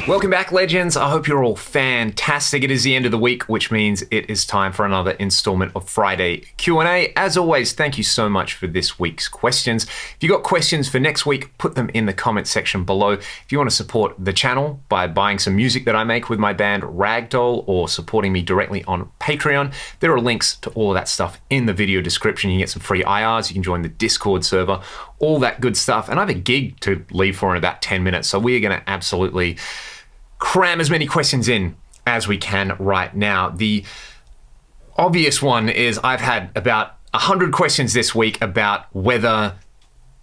Welcome back, legends. I hope you're all fantastic. It is the end of the week, which means it is time for another installment of Friday Q&A. As always, thank you so much for this week's questions. If you got questions for next week, put them in the comment section below. If you want to support the channel by buying some music that I make with my band Ragdoll or supporting me directly on Patreon, there are links to all of that stuff in the video description. You can get some free IRs, you can join the Discord server, all that good stuff. And I have a gig to leave for in about 10 minutes, so we are going to absolutely cram as many questions in as we can right now. The obvious one is I've had about 100 questions this week about whether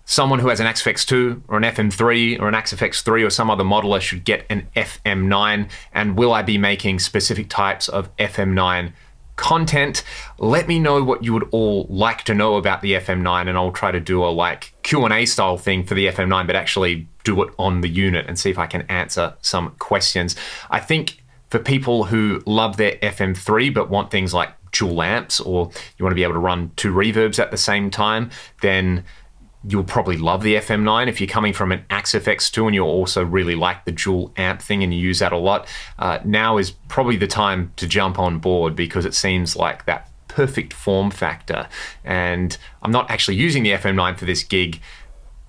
someone who has an XFX2 or an FM3 or an XFX3 or some other modeler should get an FM9, and will I be making specific types of FM9 content. Let me know what you would all like to know about the FM9, and I'll try to do a like Q&A style thing for the FM9, but actually do it on the unit and see if I can answer some questions. I think for people who love their FM3 but want things like dual amps, or you want to be able to run two reverbs at the same time, then you'll probably love the FM9. If you're coming from an XFX2 and you also really like the dual amp thing and you use that a lot, now is probably the time to jump on board, because it seems like that perfect form factor. And I'm not actually using the FM9 for this gig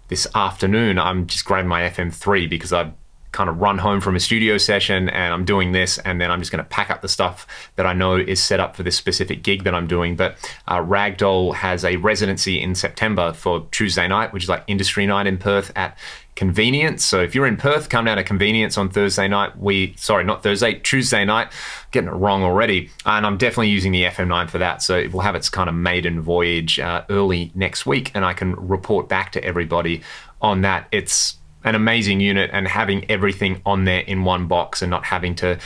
this afternoon. I'm just grabbing my FM3 because I've kind of run home from a studio session and I'm doing this, and then I'm just going to pack up the stuff that I know is set up for this specific gig that I'm doing. But Ragdoll has a residency in September for Tuesday night, which is like industry night in Perth at Convenience. So if you're in Perth, come down to Convenience on Thursday night. Tuesday night. Getting it wrong already. And I'm definitely using the FM9 for that. So it will have its kind of maiden voyage early next week, and I can report back to everybody on that. It's an amazing unit, and having everything on there in one box and not having to,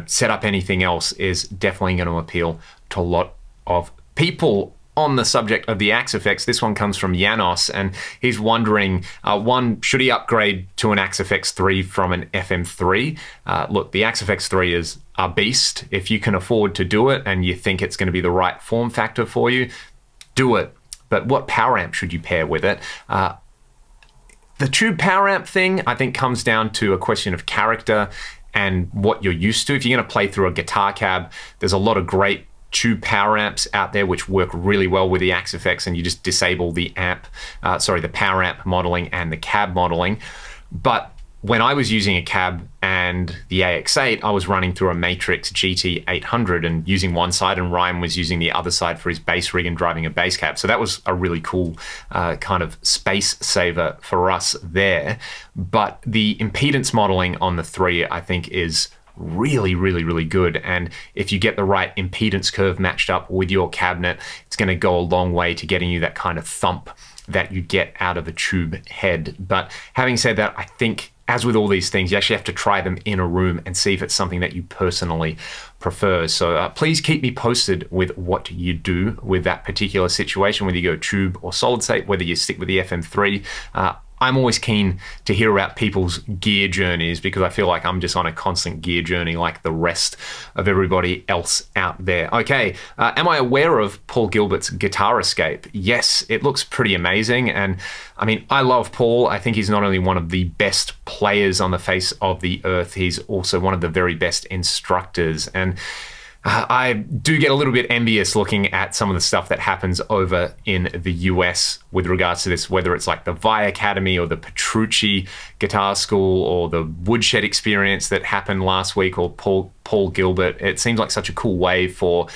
set up anything else is definitely going to appeal to a lot of people. On the subject of the XFX, this one comes from Janos, and he's wondering, one, should he upgrade to an XFX3 from an FM3? Look, the XFX3 is a beast. If you can afford to do it and you think it's going to be the right form factor for you, do it. But what power amp should you pair with it? The tube power amp thing, I think, comes down to a question of character and what you're used to. If you're going to play through a guitar cab, there's a lot of great tube power amps out there which work really well with the XFX, and you just disable the the power amp modeling and the cab modeling. But when I was using a cab and the AX8, I was running through a Matrix GT800 and using one side, and Ryan was using the other side for his bass rig and driving a bass cab. So that was a really cool kind of space saver for us there. But the impedance modeling on the 3, I think, is really, really, really good. And if you get the right impedance curve matched up with your cabinet, it's going to go a long way to getting you that kind of thump that you get out of a tube head. But having said that, I think, as with all these things, you actually have to try them in a room and see if it's something that you personally prefer. So please keep me posted with what you do with that particular situation, whether you go tube or solid state, whether you stick with the FM3. I'm always keen to hear about people's gear journeys, because I feel like I'm just on a constant gear journey like the rest of everybody else out there. Okay, am I aware of Paul Gilbert's Guitar Escape? Yes, it looks pretty amazing. And I mean, I love Paul. I think he's not only one of the best players on the face of the earth, he's also one of the very best instructors. And I do get a little bit envious looking at some of the stuff that happens over in the US with regards to this, whether it's like the Vi Academy or the Petrucci Guitar School or the Woodshed experience that happened last week, or Paul Gilbert. It seems like such a cool way for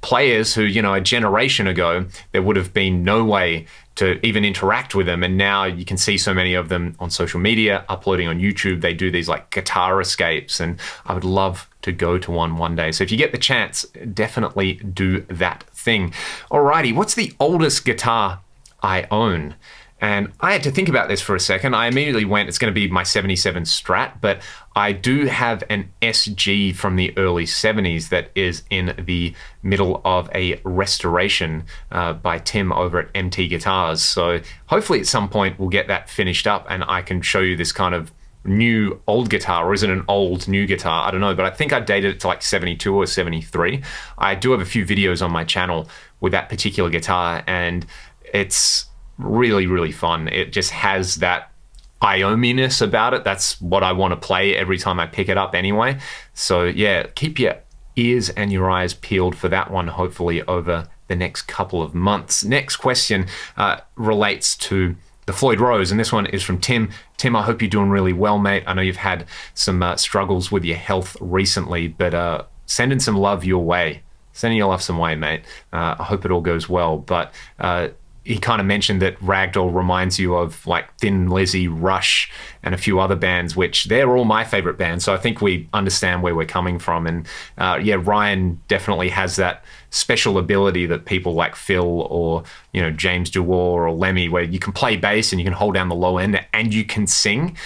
players who, a generation ago, there would have been no way to even interact with them, and now you can see so many of them on social media, uploading on YouTube. They do these like guitar escapes, and I would love to go to one day. So if you get the chance, definitely do that thing. Alrighty, what's the oldest guitar I own? And I had to think about this for a second. I immediately went, it's going to be my 77 Strat, but I do have an SG from the early 70s that is in the middle of a restoration by Tim over at MT Guitars. So hopefully at some point we'll get that finished up and I can show you this kind of new old guitar, or is it an old new guitar? I don't know, but I think I dated it to like 72 or 73. I do have a few videos on my channel with that particular guitar, and it's really, really fun. It just has that Iominess about it. That's what I want to play every time I pick it up anyway. So yeah, keep your ears and your eyes peeled for that one, hopefully over the next couple of months. Next question relates to the Floyd Rose, and this one is from Tim. Tim, I hope you're doing really well, mate. I know you've had some struggles with your health recently, but sending some love your way. Sending your love some way, mate. I hope it all goes well. But he kind of mentioned that Ragdoll reminds you of like Thin Lizzy, Rush, and a few other bands, which they're all my favorite bands. So I think we understand where we're coming from. And yeah, Ryan definitely has that special ability that people like Phil or, you know, James Dewar or Lemmy, where you can play bass and you can hold down the low end and you can sing.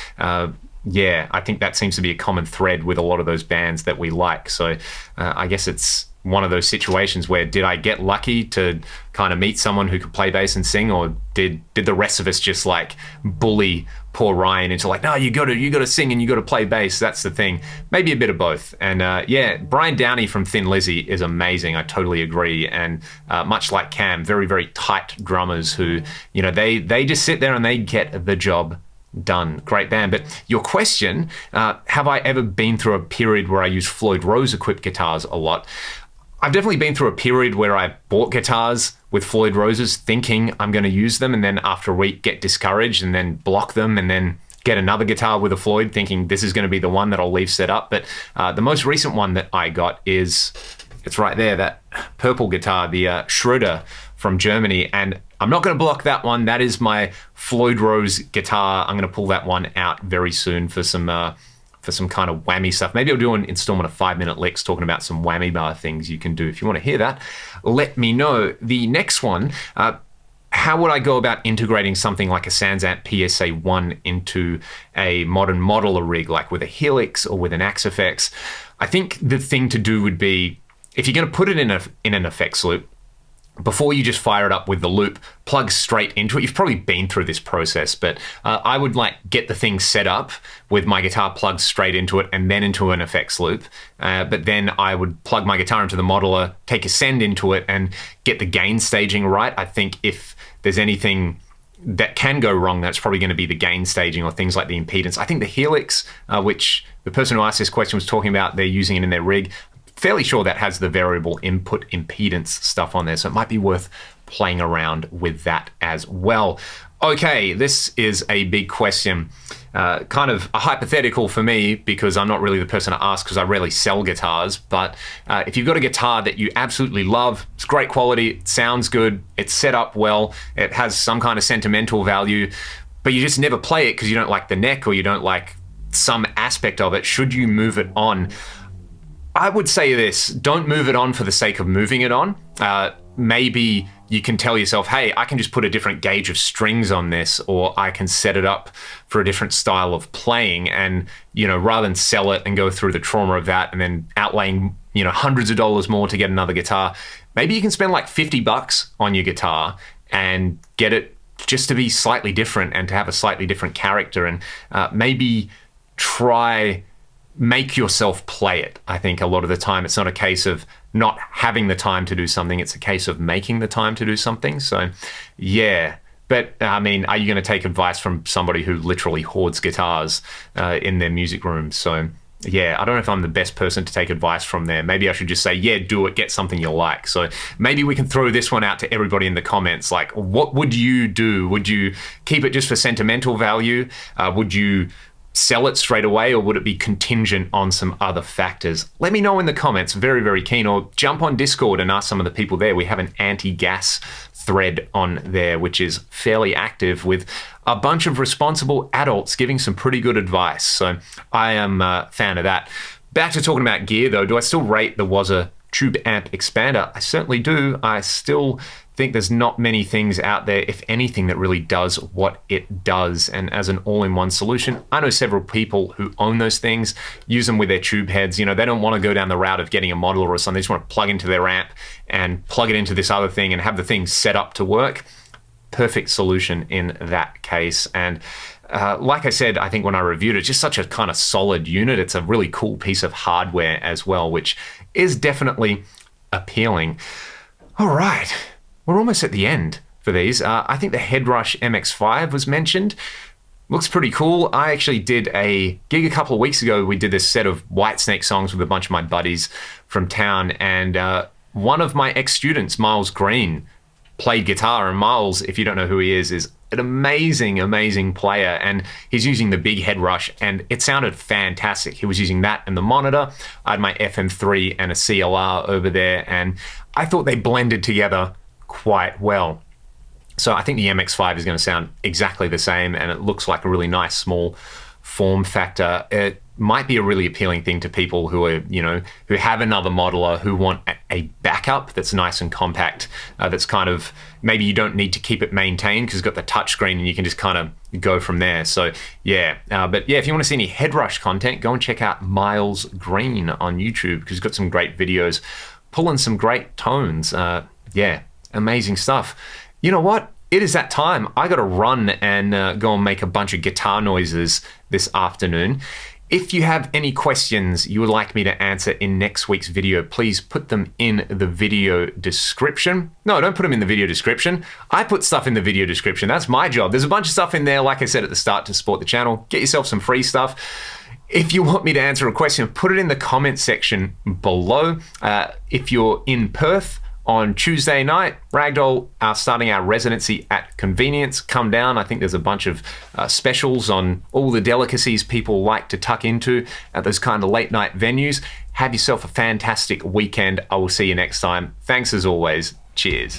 Yeah, I think that seems to be a common thread with a lot of those bands that we like. So I guess it's one of those situations where, did I get lucky to kind of meet someone who could play bass and sing, or did the rest of us just like bully poor Ryan into like, no, you got to sing and you got to play bass. That's the thing. Maybe a bit of both. And yeah, Brian Downey from Thin Lizzy is amazing. I totally agree. And much like Cam, very, very tight drummers who, you know, they just sit there and they get the job done. Great band. But your question, have I ever been through a period where I use Floyd Rose equipped guitars a lot? I've definitely been through a period where I bought guitars with Floyd Roses thinking I'm going to use them, and then after a week get discouraged and then block them, and then get another guitar with a Floyd thinking this is going to be the one that I'll leave set up. But the most recent one that I got is, it's right there, that purple guitar, the Schroeder from Germany. And I'm not going to block that one. That is my Floyd Rose guitar. I'm going to pull that one out very soon for some kind of whammy stuff. Maybe I'll do an installment of 5-minute licks talking about some whammy bar things you can do. If you want to hear that, let me know. The next one, how would I go about integrating something like a Sansamp PSA-1 into a modern modeler rig, like with a Helix or with an Axe-Fx? I think the thing to do would be, if you're going to put it in an effects loop, before you just fire it up with the loop, plug straight into it. You've probably been through this process, but I would like get the thing set up with my guitar plugged straight into it and then into an effects loop. But then I would plug my guitar into the modeler, take a send into it, and get the gain staging right. I think if there's anything that can go wrong, that's probably going to be the gain staging or things like the impedance. I think the Helix, which the person who asked this question was talking about, they're using it in their rig. Fairly sure that has the variable input impedance stuff on there, so it might be worth playing around with that as well. Okay, this is a big question, kind of a hypothetical for me because I'm not really the person to ask because I rarely sell guitars, but if you've got a guitar that you absolutely love, it's great quality, it sounds good, it's set up well, it has some kind of sentimental value, but you just never play it because you don't like the neck or you don't like some aspect of it, should you move it on? I would say this, don't move it on for the sake of moving it on. Maybe you can tell yourself, hey, I can just put a different gauge of strings on this, or I can set it up for a different style of playing. And, you know, rather than sell it and go through the trauma of that and then outlaying, you know, hundreds of dollars more to get another guitar, maybe you can spend like $50 on your guitar and get it just to be slightly different and to have a slightly different character, and maybe make yourself play it. I think a lot of the time it's not a case of not having the time to do something, it's a case of making the time to do something. So yeah, but I mean, are you going to take advice from somebody who literally hoards guitars in their music room? So yeah, I don't know if I'm the best person to take advice from there. Maybe I should just say, yeah, do it, get something you like. So maybe we can throw this one out to everybody in the comments. Like, what would you do? Would you keep it just for sentimental value? Would you sell it straight away, or would it be contingent on some other factors? Let me know in the comments. Very, very keen. Or jump on Discord and ask some of the people there. We have an anti-gas thread on there, which is fairly active with a bunch of responsible adults giving some pretty good advice. So I am a fan of that. Back to talking about gear though. Do I still rate the Wazza tube amp expander? I certainly do. I still think there's not many things out there, if anything, that really does what it does. And as an all-in-one solution, I know several people who own those things, use them with their tube heads. You know, they don't want to go down the route of getting a modeler or something. They just want to plug into their amp and plug it into this other thing and have the thing set up to work. Perfect solution in that case. And like I said, I think when I reviewed it, it's just such a kind of solid unit. It's a really cool piece of hardware as well, which is definitely appealing. All right. We're almost at the end for these. I think the Headrush MX5 was mentioned. Looks pretty cool. I actually did a gig a couple of weeks ago. We did this set of Whitesnake songs with a bunch of my buddies from town, and one of my ex-students, Miles Green, played guitar. And Miles, if you don't know who he is an amazing, amazing player, and he's using the big Headrush, and it sounded fantastic. He was using that and the monitor. I had my FM3 and a CLR over there, and I thought they blended together quite well. So I think the MX5 is going to sound exactly the same, and it looks like a really nice small form factor. It might be a really appealing thing to people who are, who have another modeler, who want a backup that's nice and compact, that's kind of, maybe you don't need to keep it maintained because it's got the touchscreen and you can just kind of go from there. So yeah, but yeah, if you want to see any Headrush content, go and check out Miles Green on YouTube, because he's got some great videos, pulling some great tones. Yeah, amazing stuff. You know what? It is that time. I got to run and go and make a bunch of guitar noises this afternoon. If you have any questions you would like me to answer in next week's video, please put them in the video description. No, don't put them in the video description. I put stuff in the video description. That's my job. There's a bunch of stuff in there, like I said at the start, to support the channel. Get yourself some free stuff. If you want me to answer a question, put it in the comment section below. If you're in Perth, on Tuesday night, Ragdoll are starting our residency at Convenience. Come down. I think there's a bunch of specials on all the delicacies people like to tuck into at those kind of late night venues. Have yourself a fantastic weekend. I will see you next time. Thanks as always. Cheers.